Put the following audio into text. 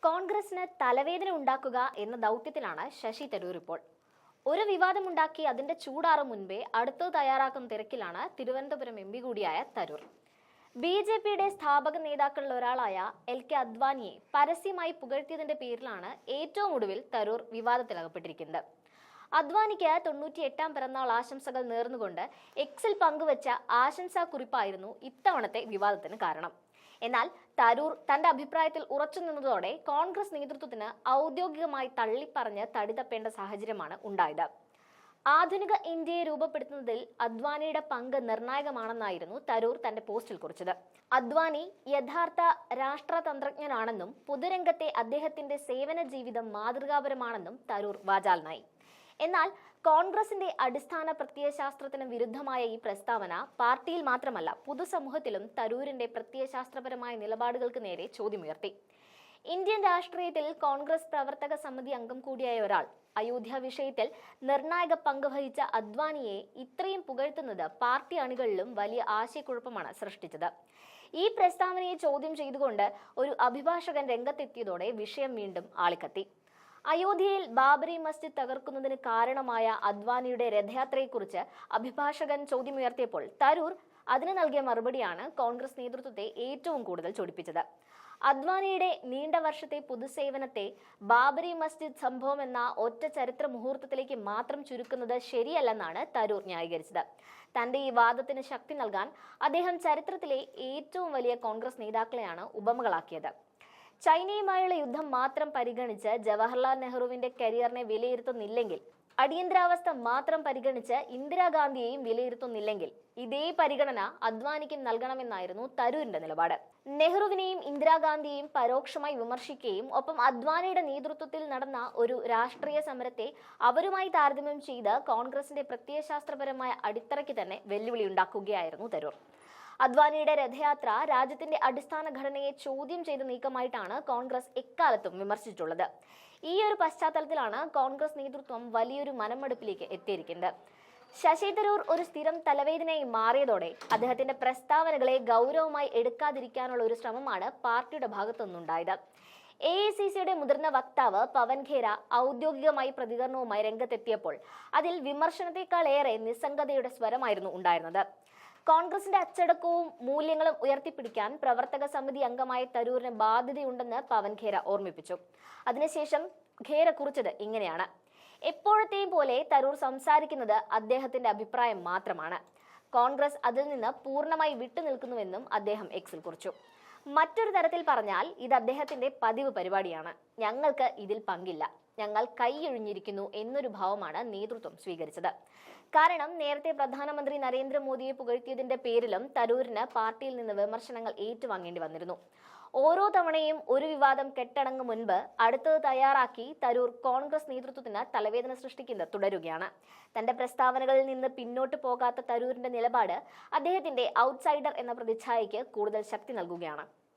കോൺഗ്രസിന് തലവേദന ഉണ്ടാക്കുക എന്ന ദൗത്യത്തിലാണ് ശശി തരൂർ ഇപ്പോൾ. ഒരു വിവാദമുണ്ടാക്കി അതിന്റെ ചൂടാറും മുൻപേ അടുത്തത് തയ്യാറാക്കുന്ന തിരക്കിലാണ് തിരുവനന്തപുരം എം പി കൂടിയായ തരൂർ. BJPയുടെ സ്ഥാപക നേതാക്കളിൽ ഒരാളായ LK അദ്വാനിയെ പരസ്യമായി പുകഴ്ത്തിയതിന്റെ പേരിലാണ് ഏറ്റവും ഒടുവിൽ തരൂർ വിവാദത്തിലകപ്പെട്ടിരിക്കുന്നത്. അദ്വാനിക്ക് 98ാം പിറന്നാൾ ആശംസകൾ നേർന്നുകൊണ്ട് എക്സിൽ പങ്കുവച്ച ആശംസാക്കുറിപ്പായിരുന്നു ഇത്തവണത്തെ വിവാദത്തിന് കാരണം. എന്നാൽ തരൂർ തന്റെ അഭിപ്രായത്തിൽ ഉറച്ചു നിന്നതോടെ കോൺഗ്രസ് നേതൃത്വത്തിന് ഔദ്യോഗികമായി തള്ളിപ്പറഞ്ഞ് തടിതപ്പേണ്ട സാഹചര്യമാണ് ഉണ്ടായത്. ആധുനിക ഇന്ത്യയെ രൂപപ്പെടുത്തുന്നതിൽ അദ്വാനിയുടെ പങ്ക് നിർണായകമാണെന്നായിരുന്നു തരൂർ തന്റെ പോസ്റ്റിൽ കുറിച്ചത്. അദ്വാനി യഥാർത്ഥ രാഷ്ട്രതന്ത്രജ്ഞനാണെന്നും പൊതുരംഗത്തെ അദ്ദേഹത്തിന്റെ സേവന ജീവിതം മാതൃകാപരമാണെന്നും തരൂർ വാചാലനായി. എന്നാൽ കോൺഗ്രസിന്റെ അടിസ്ഥാന പ്രത്യയശാസ്ത്രത്തിന് വിരുദ്ധമായ ഈ പ്രസ്താവന പാർട്ടിയിൽ മാത്രമല്ല പൊതുസമൂഹത്തിലും തരൂരിന്റെ പ്രത്യയശാസ്ത്രപരമായ നിലപാടുകൾക്ക് നേരെ ചോദ്യമുയർത്തി. ഇന്ത്യൻ രാഷ്ട്രീയത്തിൽ കോൺഗ്രസ് പ്രവർത്തക സമിതി അംഗം കൂടിയായ ഒരാൾ അയോധ്യ വിഷയത്തിൽ നിർണായക പങ്ക് വഹിച്ച അദ്വാനിയെ ഇത്രയും പുകഴ്ത്തുന്നത് പാർട്ടി അണികളിലും വലിയ ആശയക്കുഴപ്പമാണ് സൃഷ്ടിച്ചത്. ഈ പ്രസ്താവനയെ ചോദ്യം ചെയ്തുകൊണ്ട് ഒരു അഭിഭാഷകൻ രംഗത്തെത്തിയതോടെ വിഷയം വീണ്ടും ആളിക്കത്തി. അയോധ്യയിൽ ബാബറി മസ്ജിദ് തകർക്കുന്നതിന് കാരണമായ അദ്വാനിയുടെ രഥയാത്രയെക്കുറിച്ച് അഭിഭാഷകൻ ചോദ്യമുയർത്തിയപ്പോൾ തരൂർ അതിന് നൽകിയ മറുപടിയാണ് കോൺഗ്രസ് നേതൃത്വത്തെ ഏറ്റവും കൂടുതൽ ചൊടിപ്പിച്ചത്. അദ്വാനിയുടെ നീണ്ട വർഷത്തെ പൊതുസേവനത്തെ ബാബറി മസ്ജിദ് സംഭവം എന്ന ഒറ്റ ചരിത്ര മുഹൂർത്തത്തിലേക്ക് മാത്രം ചുരുക്കുന്നത് ശരിയല്ലെന്നാണ് തരൂർ ന്യായീകരിച്ചത്. തന്റെ ഈ വാദത്തിന് ശക്തി നൽകാൻ അദ്ദേഹം ചരിത്രത്തിലെ ഏറ്റവും വലിയ കോൺഗ്രസ് നേതാക്കളെയാണ് ഉപമകളാക്കിയത്. ചൈനയുമായുള്ള യുദ്ധം മാത്രം പരിഗണിച്ച് ജവഹർലാൽ നെഹ്റുവിന്റെ കരിയറിനെ വിലയിരുത്തുന്നില്ലെങ്കിൽ, അടിയന്തരാവസ്ഥ മാത്രം പരിഗണിച്ച് ഇന്ദിരാഗാന്ധിയെയും വിലയിരുത്തുന്നില്ലെങ്കിൽ ഇതേ പരിഗണന അദ്വാനിക്കും നൽകണമെന്നായിരുന്നു തരൂരിന്റെ നിലപാട്. നെഹ്റുവിനെയും ഇന്ദിരാഗാന്ധിയെയും പരോക്ഷമായി വിമർശിക്കുകയും ഒപ്പം അദ്വാനിയുടെ നേതൃത്വത്തിൽ നടന്ന ഒരു രാഷ്ട്രീയ സമരത്തെ അവരുമായി താരതമ്യം ചെയ്ത് കോൺഗ്രസിന്റെ പ്രത്യയശാസ്ത്രപരമായ അടിത്തറയ്ക്ക് തന്നെ വെല്ലുവിളി ഉണ്ടാക്കുകയായിരുന്നു തരൂർ. അദ്വാനിയുടെ രഥയാത്ര രാജ്യത്തിന്റെ അടിസ്ഥാന ഘടനയെ ചോദ്യം ചെയ്ത നീക്കമായിട്ടാണ് കോൺഗ്രസ് എക്കാലത്തും വിമർശിച്ചിട്ടുള്ളത്. ഈ ഒരു പശ്ചാത്തലത്തിലാണ് കോൺഗ്രസ് നേതൃത്വം വലിയൊരു മനമെടുപ്പിലേക്ക് എത്തിയിരിക്കുന്നത്. ശശി തരൂർ ഒരു സ്ഥിരം തലവേദനയായി മാറിയതോടെ അദ്ദേഹത്തിന്റെ പ്രസ്താവനകളെ ഗൗരവമായി എടുക്കാതിരിക്കാനുള്ള ഒരു ശ്രമമാണ് പാർട്ടിയുടെ ഭാഗത്തുനിന്നുണ്ടായത്. AICCയുടെ മുതിർന്ന വക്താവ് പവൻ ഖേര ഔദ്യോഗികമായി പ്രതികരണവുമായി രംഗത്തെത്തിയപ്പോൾ അതിൽ വിമർശനത്തെക്കാളേറെ നിസ്സംഗതയുടെ സ്വരമായിരുന്നു ഉണ്ടായിരുന്നത്. കോൺഗ്രസിന്റെ അച്ചടക്കവും മൂല്യങ്ങളും ഉയർത്തിപ്പിടിക്കാൻ പ്രവർത്തക സമിതി അംഗമായ തരൂരിന് ബാധ്യതയുണ്ടെന്ന് പവൻ ഖേര ഓർമ്മിപ്പിച്ചു. അതിനുശേഷം ഖേര കുറിച്ചത് ഇങ്ങനെയാണ്: എപ്പോഴത്തെയും പോലെ തരൂർ സംസാരിക്കുന്നത് അദ്ദേഹത്തിന്റെ അഭിപ്രായം മാത്രമാണ്. കോൺഗ്രസ് അതിൽ നിന്ന് പൂർണ്ണമായി വിട്ടുനിൽക്കുന്നുവെന്നും അദ്ദേഹം എക്സിൽ കുറിച്ചു. മറ്റൊരു തരത്തിൽ പറഞ്ഞാൽ ഇത് അദ്ദേഹത്തിന്റെ പതിവ് പരിപാടിയാണ്. ഞങ്ങൾക്ക് ഇതിൽ പങ്കില്ല, ഞങ്ങൾ കൈയൊഴിഞ്ഞിരിക്കുന്നു എന്നൊരു ഭാവമാണ് നേതൃത്വം സ്വീകരിച്ചത്. കാരണം നേരത്തെ പ്രധാനമന്ത്രി നരേന്ദ്രമോദിയെ പുകഴ്ത്തിയതിന്റെ പേരിലും തരൂരിന് പാർട്ടിയിൽ നിന്ന് വിമർശനങ്ങൾ ഏറ്റുവാങ്ങേണ്ടി വന്നിരുന്നു. ഓരോ തവണയും ഒരു വിവാദം കെട്ടടങ്ങും മുൻപ് അടുത്തത് തയ്യാറാക്കി തരൂർ കോൺഗ്രസ് നേതൃത്വത്തിന് തലവേദന സൃഷ്ടിക്കുന്നത് തുടരുകയാണ്. തന്റെ പ്രസ്താവനകളിൽ നിന്ന് പിന്നോട്ട് പോകാത്ത തരൂരിന്റെ നിലപാട് അദ്ദേഹത്തിന്റെ ഔട്ട്സൈഡർ എന്ന പ്രതിച്ഛായയ്ക്ക് കൂടുതൽ ശക്തി നൽകുകയാണ്.